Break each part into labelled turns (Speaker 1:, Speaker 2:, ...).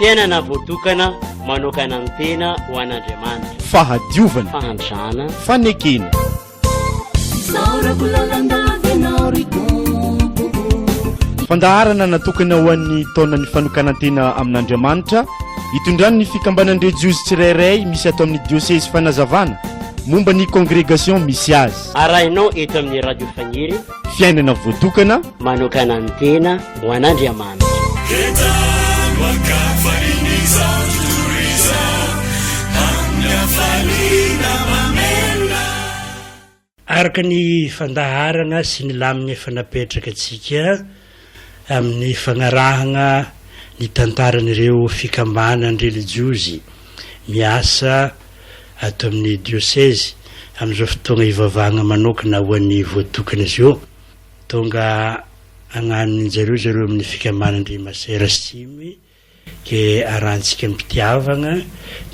Speaker 1: fiainana voatokana manokana ny tena ho an'Andriamanitra,
Speaker 2: fahadiovana,
Speaker 1: fahantrana,
Speaker 2: fanekena. Fandaharana natokana ho an'ny taonan'ny fanokanantena amin'Andriamanitra hitondrany ny fikambanan'ireo jiosy tsirairay misy ato amin'ny diocèse fanazavana momba ny congrégation misy azy.
Speaker 1: arahinao eto amin'ny radio faniry
Speaker 2: fiainana voatokana
Speaker 1: manokana ny tena ho an'Andriamanitra.
Speaker 3: Araka ny fandaharana sy ny laminy efa napetraka antsika amin'ny fagnarahana ny tantaran'ireo fikambanany religiosy miasa ato amin'ny diocèse amin'izao fotoagna ivavahana manokana ho an'ny voatokana izy io. Tonga agnano zareo amin'ny fikambanandry masera simy ke arantsika mpitiavagna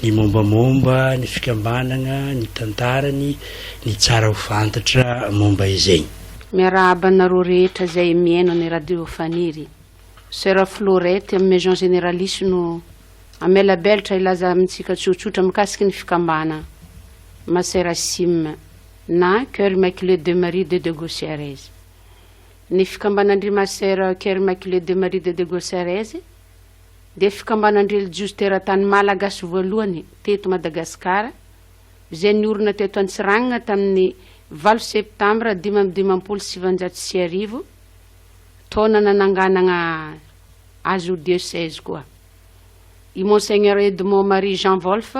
Speaker 3: ny mombamomba ny fikambanana ny tantarany ny tsara ho fantatra momba izay.
Speaker 4: Miarahaba nareo rehetra zay miaino ny radio faniry. Sera Florette amin'ny maison généraliste no amela belatra ilaza amintsika tsotsotra mikasiky ny fikambana masera sim na Cœur Immaculé de Marie de Gosserese. Ny fikambanandry masera Cœur Immaculé de Marie de Gosserese de fikambanandry religiosy teratany malagasy voalohany teto Madagasikara zay niorina teto Antsiragnana tamin'ny 20 septembre 1976 taona nananganana azo diocèse koa. I Monseigneur Edmond Marie Jean Wolf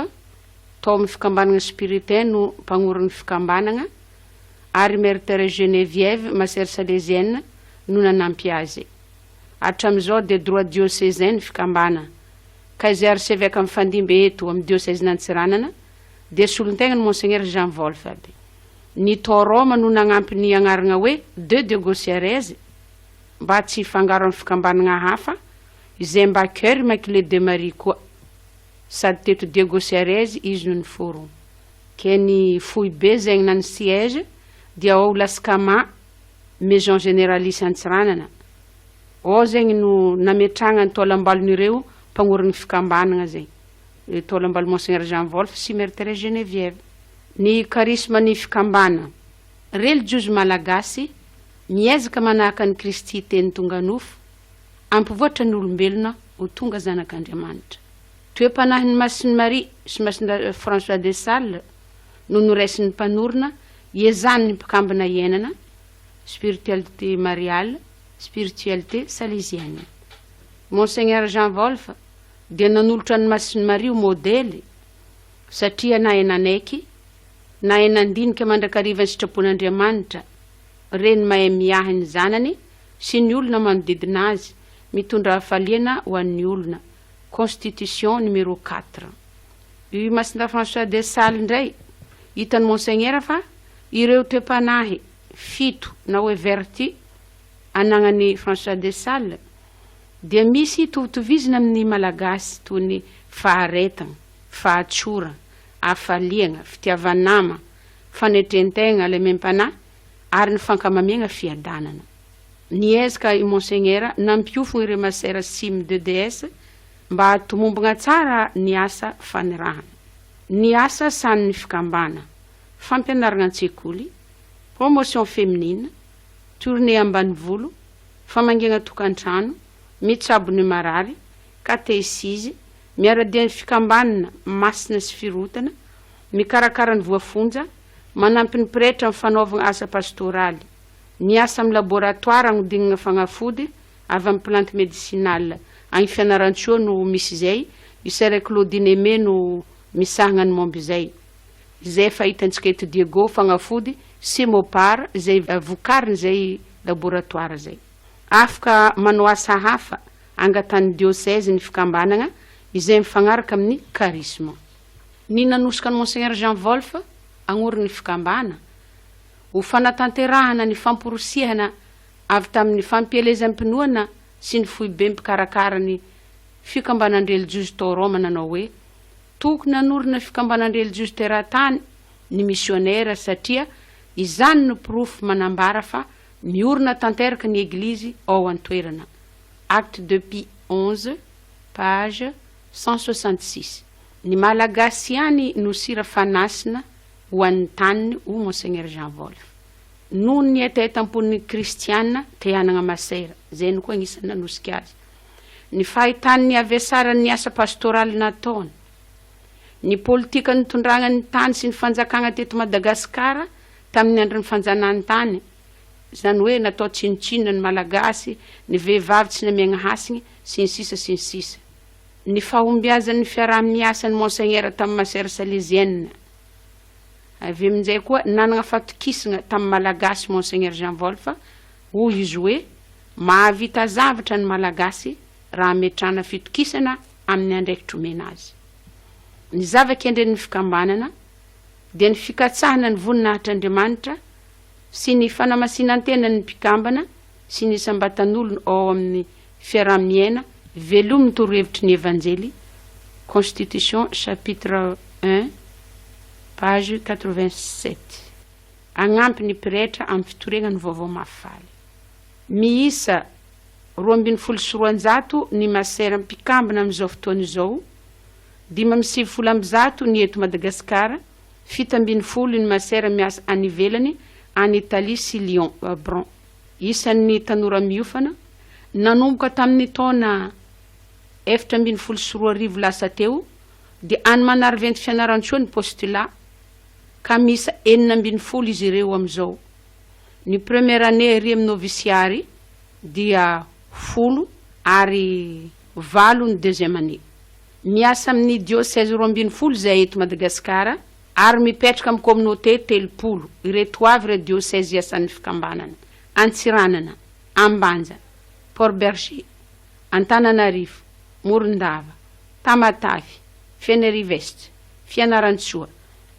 Speaker 4: tao amin'ny fikambanana spiritaine no mpagnorin'ny fikambanana ary Mère Thérèse Geneviève masera salésienne no nanampy azy. Hatram'izao de droit diocésaine fikambana ka izay archevêque amin'ny fandimby eto amin'ny diocèse n'Antsiranana de solontegna ny Monseigneur Jean Wolf aby. Ny tao Roma no nagnampy ny agnarana hoe de Gosserese mba tsy fangaro amin'ny fikambanana hafa izay mba Cœur Immaculé de Marie koa sady teto de Gosserese izy no ny forum. Ke ny foy be zegny nany siège dia ao Laskama maison généraliste Antsiranana. O zegny no nametragna ny taolambalon'ireo mpagnorin'ny fikambanana zegny. Taolambalo Monseigneur Jean Wolf sy Mère Thérèse Geneviève. Ny karisma ny fikambana religiosy malagasy miezaka manahaka ny Kristy teny tonga nofo ampivoatra ny olombelona ho tonga zanak'Andriamanitra. Toe-panahin'ny Masiny Marie sy Masina François de Sales no noraisin'ny mpanorona iezany ny mpikambana iainana spiritualité mariale, spiritualité salésienne. Monseigneur Jean Wolf dia nanolotra ny Masiny Marie ho modely satria na enanaiky na enandinika mandrakariva ny sitrapon'Andriamanitra reny mahay miahy ny zanany sy ny olona manodidina azy mitondra hafaliana ho an'ny olona. Constitution numéro 4. I Masina François de Sales ndray hitan'ny Monseigneur fa ireo toe-panahy fito na hoe vertu anagnany François de Sales dia misy tovitovizina amin'ny malagasy toy ny faharetagna, fahatsora, hafaliana, fitiavanama, fanetrentegna le mempana ary ny fankamamiagna fiadanana. Niezaka i Monseigneur nampiofo ireo masera sime de DS mba hatomombagna tsara ny asa fanirahana. Ny asa san'ny fikambana, fampianaragna an-tsekoly, promotion féminine, tournée ambanivolo, famangena tokantrano, mitsabo ny marary, catéchisme, miaradia ny fikambanana masina sy firotana, mikarakara ny voafonja, manampy ny pretra amin'ny fanaovana asa pastoraly, ny asa amin'ny laboratoire agnodignana fagnafody avy amin'ny plante médicinale agny fianaran-tsio no misy zay, i Sœur Claudine Aimé no misahagna ny momby zay. Zay fa hitantsika eto Diego fagnafody sy Mopar zay vokariny zay laboratoire zay. Afaka manao asa hafa angatany diocèse ny fikambanana izay mifagnaraka amin'ny charisme. Ny nanosika ny Monseigneur Jean Wolf agnorin'ny fikambana ho fanatanterahana ny famporosiahana avy tamin'ny fampielezam-pinoana sy ny foy be mpikarakara ny fikambanan'ny religiosy tao Roma nanao hoe tokony nanorina fikambanan'ny religiosy teratany ny missionnaire satria izany no proof manambara fa miorina tanteraka ny église ao an-toerana. Acte de Pie 11 page 166 ny malagasy ihany no sira fanasina ho an'ny taniny ho monseigneur Jean Wolf noho ny etaetam-pon'ny kristiana te hanagna masera zay ny koa agnisan'ny nanosika azy ny fahitany avesara ny asa pastoraly nataony ny politika nitondragna ny tany sy ny fanjakagna teto Madagasikara tamin'ny andron'ny fanjanahany tany zany hoe natao tsinotsinona ny malagasy ny vehivavy tsy namiagna hasiny sy ny sisa ny fahombiazan'ny fiaraha-miasa ny monseigneur tamin'ny masera salésienne avy amin'izay koa nanagna fatokisagna tamin'ny malagasy monseigneur Jean Wolf ho izy hoe mahavita zavatra ny malagasy raha metrana fitokisana amin'ny andraikitra omena azy ny zava-kendren'ny fikambanana dia ny fikatsahana ny voninahitr'Andriamanitra sy ny fanamasinantena ny mpikambana sy ny sambatan'olona ao amin'ny fiaraha-miaina velominy torohevitry ny evanjely Constitution chapitre 1 page 87 agnampy ny pirehitra amin'ny fitoregna ny vaovao mafaly miisa 270 ny masera mpikambana amin'izao fotoana izao 570 ny eto Madagasikara 770 ny masera miasa any ivelany any Italie sy Lyon Bron isan'ny tanora miofana nanomboka tamin'ny taona 2012 lasa teo dia any manaraventy fianaran-tsoa ny postulat ka misa 970 izy ireo amin'izao ny première année ry amin'ny noviciary dia 10 ary 8 ny deuxième année miasa amin'ny diocèse 12 zay eto Madagasikara ary mipetraka amin'ny communauté 30 ireto avy re diocèse iasan'ny fikambanana Antsiranana Ambanja Port Berger Antananarivo Morondava Tamatavy Fianarivestra Fianarantsoa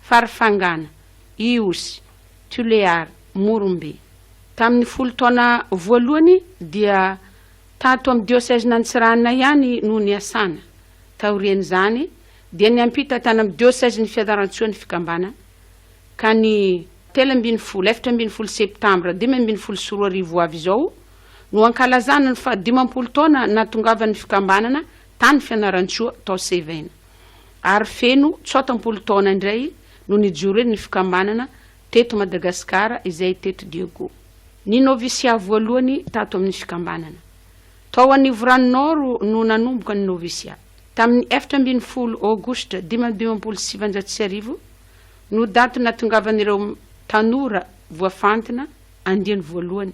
Speaker 4: Farafangana Iosy Tulear Morombe tamin'ny 10 taona voalohany dia tato amin'ny diocèse n'Antsiranana ihany no niasana taoriany zany dia niampita tany amin'ny diocèse ny Fianarantsoa ny fikambana ka ny 17 septembre 2012 avy izao no ankalazana ny fa 50 taona natongavan'ny fikambanana tany Fianarantsoa tao Sevena ary feno 70 taona indray no nijoreny ny fikambanana teto Madagasikara izay teto Diego ny novisia voalohany tato amin'ny fikambanana tao anivranoro no nanomboka ny novisia tamin'ny 17 Aogositra 2017 no daty natongavan'ireo tanora voafantina andiany voalohany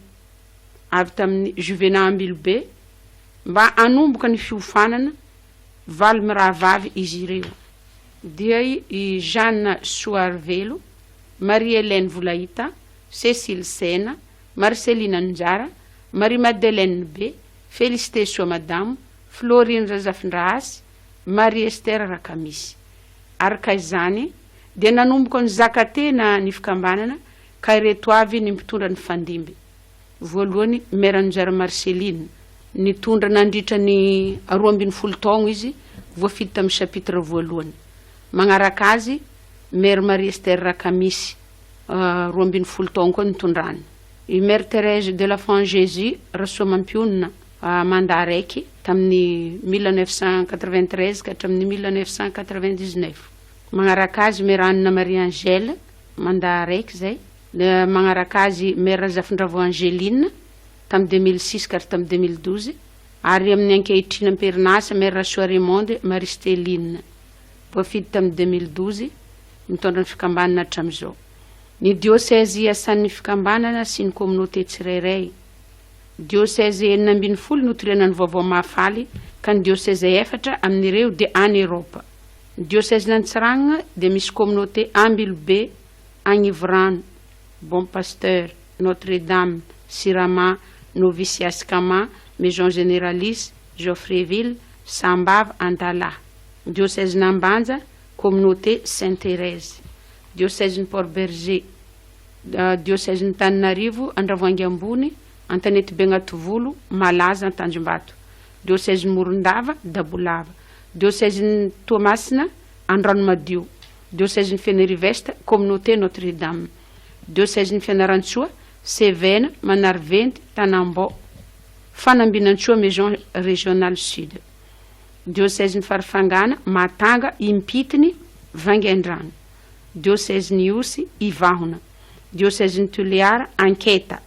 Speaker 4: avy tamin'ny Juvenal Ambilobe mba anomboka ny fiofanana valo mirahavavy izy ireo dia i Jeanne Soarvelo Marie Hélène Voulahita Cécile Sena Marcelina Njara Marie Madeleine B Félicité Soamadamo Florine Razafindrahasy Marie Esther Rakamisy araka izany dia nanomboka ny zakatena ny fikambanana ka ireto avy ny mitondra ny fandimby voalohany Mère Njara Marceline nitondra nandritra ny 12 taogno izy voafidy tamin'ny chapitre voalohany magnaraka azy Mère Marie Esther Rakamisy 12 taogno koa nitondrany i Mère Thérèse de l'Enfant Jésus rasoamampionina mandat araiky tamin'ny 1993 ka hatramin'ny 1999 magnaraka azy Mère Anna Marie Angèle mandat araiky zay magnaraka azy Mère Razafindravô Angéline tamin'ny 2006 ka tamin'ny 2012 ary amin'ny ankehitriny amperinasa Mère Rasoa Raymonde Maristéline voafidy tamin'ny 2012 mitondra ny fikambanana hatramin'izao ny diocèse iasan'ny fikambanana sy ny communauté tsirairay diocèse 9 notorenany vaovao mahafaly ka ny diocèse 4 amin'ireo dia any Europa ny diocèse n'Antsiranana dia misy communauté Ambilobe Agnivrano Bon Pasteur Notre-Dame Sirama Noviciat Sikama Maison Généralice Geoffreyville Sambava Antala diocèse n'Ambanja communauté Sainte-Thérèse diocèse ny Port Berger diocèse ny Tananarivo Andravoangy Ambony Antanety Bengatovolo Malaza Antanjombato diocèse ny Morondava Dabolava diocèse ny Toamasina Andranomadio diocèse ny Fianarivestra communauté Notre-Dame diocèse ny Fianarantsoa Sevena Manariventy Tanambao Fanambinantsoa Maison Régionale Sud diocèse ny Farafangana Matanga Impitiny Vangaindrano, diocèse ny Osy Ivahona, diocèse ny Toliara Anketa,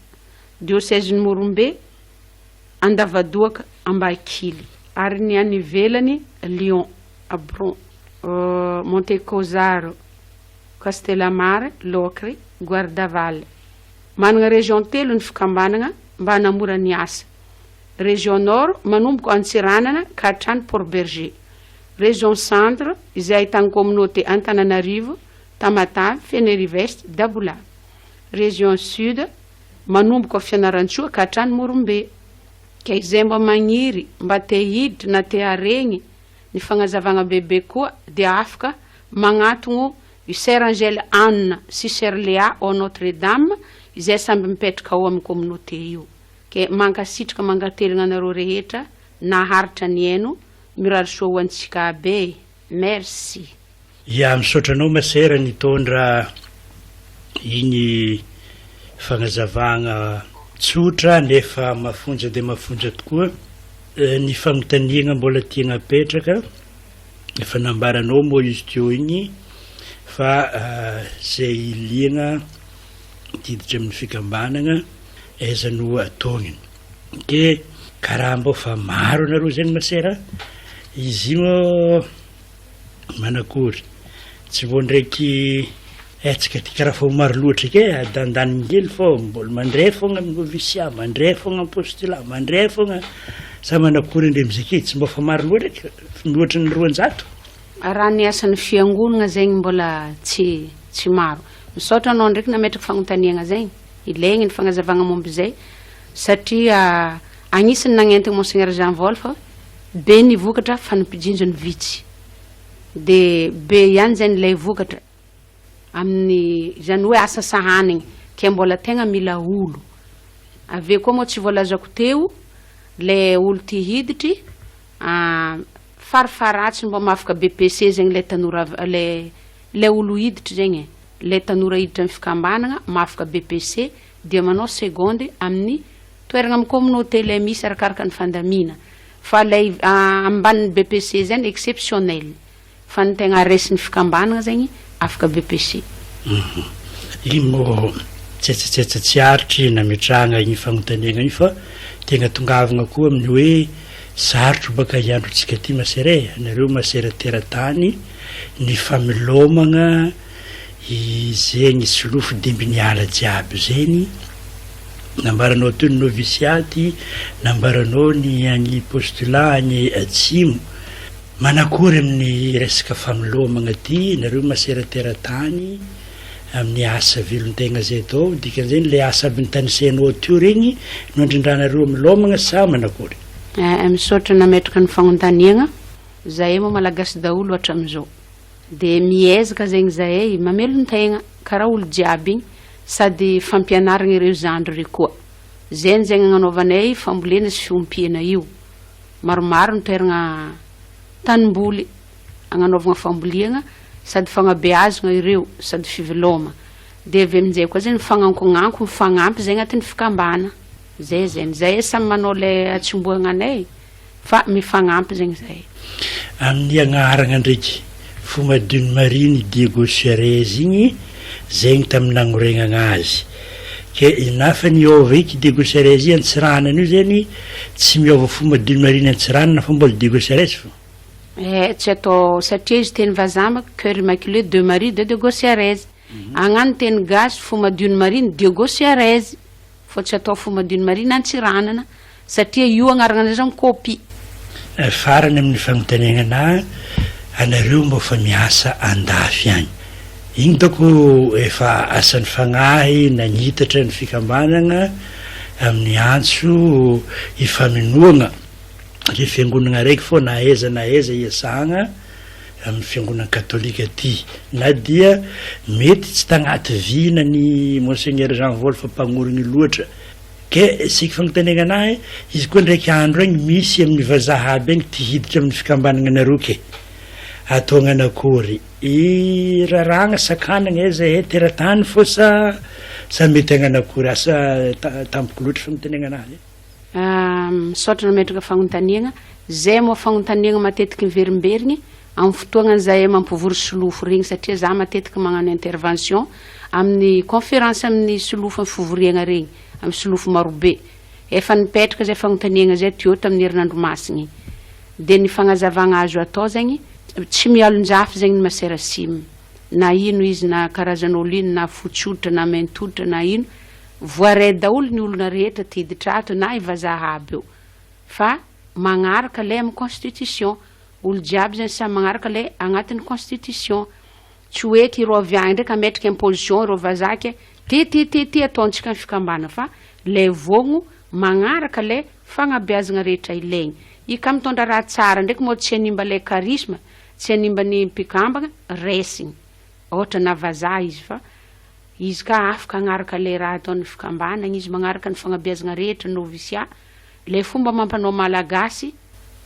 Speaker 4: diocèse ny Morombe Andavadoaka Ambakily, ary ny any ivelany Lyon, Abron, Montecozaro, Castellamare, Locre, Guardavalle. Manana région telo ny fikambanana mba hanamora ny asa. Région Nord manomboka Antsiranana ka hatrany Port-Berger. Région Centre izay ahitany communauté Antananarivo, Tamatavy, Fenerive-Est, Dabola. Région Sud manomboka Fianarantsoa ka hatrany Morombe. Ka izay mba magniry mba te hiditra na te haregny ny fagnazavagna bebe koa dia afaka magnatogno i Sœur Angèle Anne sy Sœur Léa au Notre-Dame izay samby mipetraka ao amin'ny communauté io. Ke mankasitraka mangatelagna anareo rehetra naharitra ny eno mirary soa ho antsika be. Merci.
Speaker 3: Ya misotranao masera nitondra igny fagnazavagna tsotra nefa mafonja de mafonja tokoa. Ny fagnotaniagna mbola tiagna apetraka efa nambaranao moa izy teo igny fa zay liagna tiditra amin'ny fikambanana aiza no ataoniny. Ke karaha mbô fa maro anareo zany masera izy io manakory tsy mbô ndraiky etsika ty karaha fa maro loatra ke adandaningely fô mbola mandray fogna amin'ny novisia, mandray fogna apostolat, mandray fogna sa manakory ndre mizake tsy mbô fa maro loatra mihoatra ny 200.
Speaker 4: Raha ny asan'ny fiangonana zegny mbola tsy maro. Misaotra anao ndraiky nametraka fagnotaniagna zegny ilaigny ny fagnazavagna momba zay satria agnisan'ny nagnentigny Monseigneur Jean Wolf be ny vokatra fanampijinjo ny vitsy de be ihany zany ilay vokatra amin'ny zany hoe asa sahanigny ke mbola tegna mila olo. Ave koa moa tsy voalazako teo le olo ty hiditry farafaratsy mba mafaka BPC zegny le tanora le olo hiditry zegny le tanora hiditra amin'ny fikambanana mafaka BPC dia manao seconde amin'ny toeragna amin'ny communauté le misy arakaraka ny fandamina fa lay ambanin'ny BPC zany exceptionnel fa ny tegna resin'ny fikambanana zegny afaka BPC.
Speaker 3: Imo tsetsetsetsa tsy aritry nametrahagna igny fagnotaniagna io fa tegna tongavagna koa amin'ny hoe sarotro baka iandrotsika ty masere nareo masera teratany ny familomagna izegny solofo dembiny ala jiaby zeny nambaranao teo ny novisiaty nambaranao ny agny postulat agny atsimo manakory amin'ny resaka familomagna ty nareo masera teratany amin'ny asa velontegna zay atao dikan'izany le asa aby ny tanisenao teo regny no andrindranareo milomagna sa manakory.
Speaker 4: Misaotra nametraka ny fagnotaniagna zahay moa malagasy daolo hatram'izao de miezaka zegny zahay mamelo ny tegna karaha olo jiaby igny sady fampianaragna ireo zandro re koa zeny zegny agnanaovanay fambolena sy fiompiana io maromaro ny toeragna tanimboly agnanaovagna famboliagna sady fagnabeazagna ireo sady fiveloma de avy amin'izay koa zany fagnankongnanko mifagnampy zay agnatin'ny fikambana zay zany zahay samy manao le atsimboagnanay fa mifagnampy zegny zahay.
Speaker 3: Amin'ny agnaragna ndraiky Foma Dune Marie Diego Suarez igny zegny tamin'ny nagnoregnana azy ke nafa niova iky Diego Suarez Antsiranana io zany tsy miova Foma Dune Marie Antsiranana fa mbola Diego Suarez fo.
Speaker 4: Tsy atao satria izy teny vazama Cœur Immaculé de Marie de Diego Suarez agnano teny gasy Foma Dune Marie Diego Suarez fa tsy atao Foma Dune Marie Antsiranana satria io agnarana zany copie.
Speaker 3: Farany amin'ny fagnotaniagna anareo mba fa miasa andafy agny igny dako efa asan'ny fagnahy nagnitatra ny fikambanana amin'ny antso ifaminoagna re fiangonana raiky fô na aiza iasagna amin'ny fiangonana katolika ty na dia mety tsy tagnaty vina ny Monseigneur Jean Wolf mpagnoriny loatra ke sika fagnotaniagna anahy izy koa ndraiky andro agny misy amin'ny vazaha aby agny ty hiditra amin'ny fikambanana anareo ke ataogna anakory raragna sakanagna zahay teratany fô sa mety agnanakory asa tampoko loatra fagnotaniagna anahy.
Speaker 4: misaotra nametraka fagnontaniagna zay moa fagnontaniagna matetiky miverimberigny amin'ny fotoagna zay mampivory solofo regny satria za matetiky magnano intervention amin'ny conférence amin'ny solofo amin'ny fivoriagna regny amin'ny solofo marobe efa nipetraka zay fagnontaniagna zay teo tamin'ny herinandro masigny de ny fagnazavagna azo atao zegny tsy mialon-jafy zegny ny maserasimy na ino izy na karazan'olo ino na fotsotra na maintotra na ino voaray daolo ny olona rehetra ty hiditra ato na ivazaha aby eo fa magnaraka lay amin'ny constitution olo jiaby zany samy magnaraka lay agnatin'ny constitution tsy hoe ty ro aviagny ndraiky ametraka imposition ro vazaky ty ataontsika ny fikambana fa lay vogno magnaraka lay fagnabeazagna rehetra ilaigny ika mitondra raha tsara ndraiky moa tsy hanimba lay charisme tsy hanimba ny mpikambagna resigny ohatra na vazaha izy fa izy ka afaka agnaraka lay raha ataon'ny fikambana izy magnaraka ny fagnabeazagna rehetra novisia lay fomba mampanao malagasy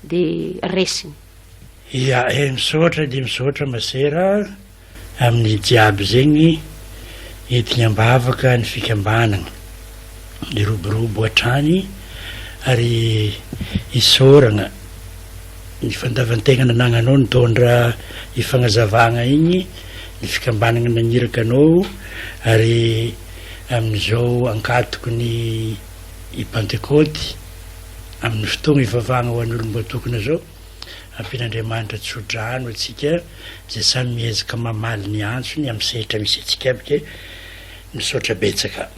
Speaker 4: de resigny
Speaker 3: ia misaotra masera amin'ny jiaby zegny entigny ambavaka ny fikambanana ny roborobo hatrany ary isoragna ny fandavantegna nanagnanao nitondra ifagnazavagna igny ny fikambanana naniraka anao ary amin'izao ankatoko ny ipentecote amin'ny fotoagna ivavagna ho an'olomba tokony zao ampian'Andriamanitra tsodrano atsika zay samy miezaka mamaly ny antsony amin'ny sehatra misy atsika abike misaotra betsaka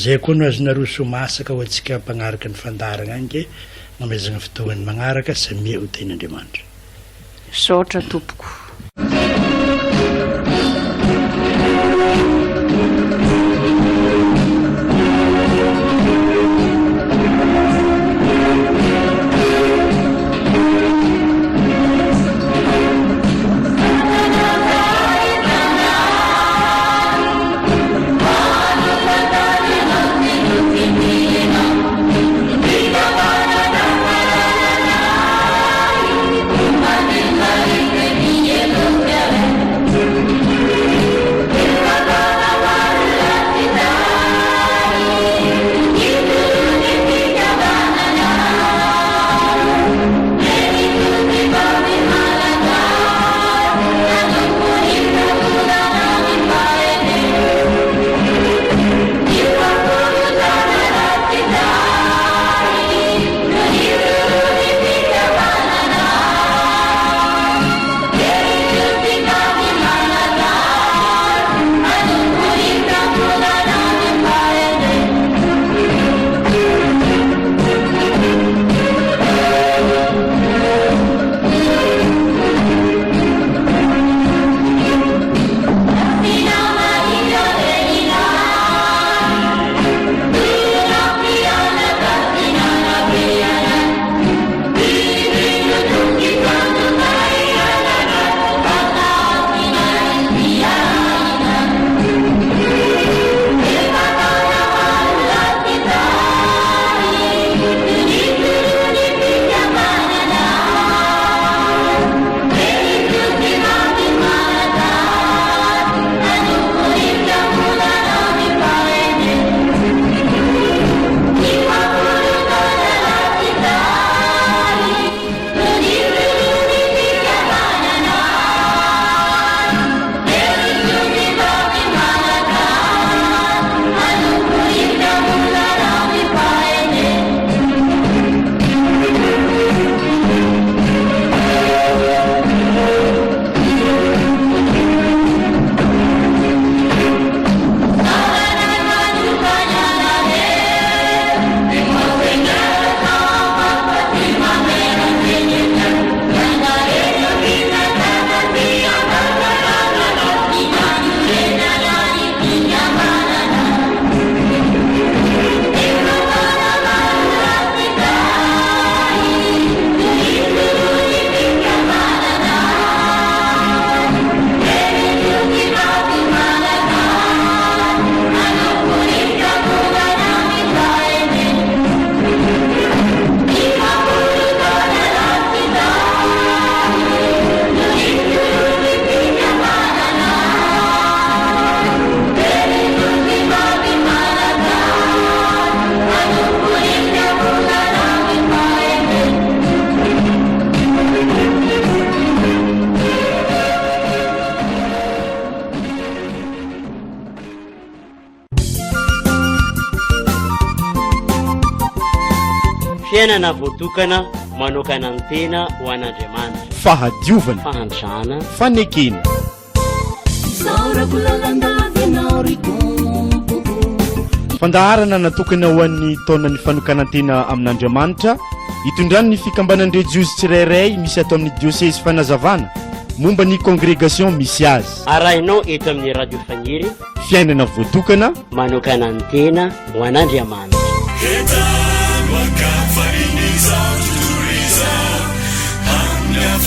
Speaker 3: zay koa no azonareo somasaka ho atsika mpagnaraka ny fandaragna agny ke mamezagna fotoagny magnaraka samia ho ten'Andriamanitra
Speaker 4: misaotra tompoko
Speaker 5: Yeah.
Speaker 1: fiainana voatokana manokana ny tena ho an'Andriamanitra,
Speaker 2: fahadiovana,
Speaker 1: fahantrana,
Speaker 2: fanekena. Fandaharana natokana ho an'ny taonan'ny fanokanantena amin'Andriamanitra itondrany ny fikambanan'ireo jiosy tsirairay misy ato amin'ny diosesy fanazavana momba ny congrégation misy azy.
Speaker 1: arahinao eto amin'ny radio faniry
Speaker 2: fiainana voatokana
Speaker 1: manokana ny tena ho an'Andriamanitra.
Speaker 5: Kita wakafariniza tuturiza hamna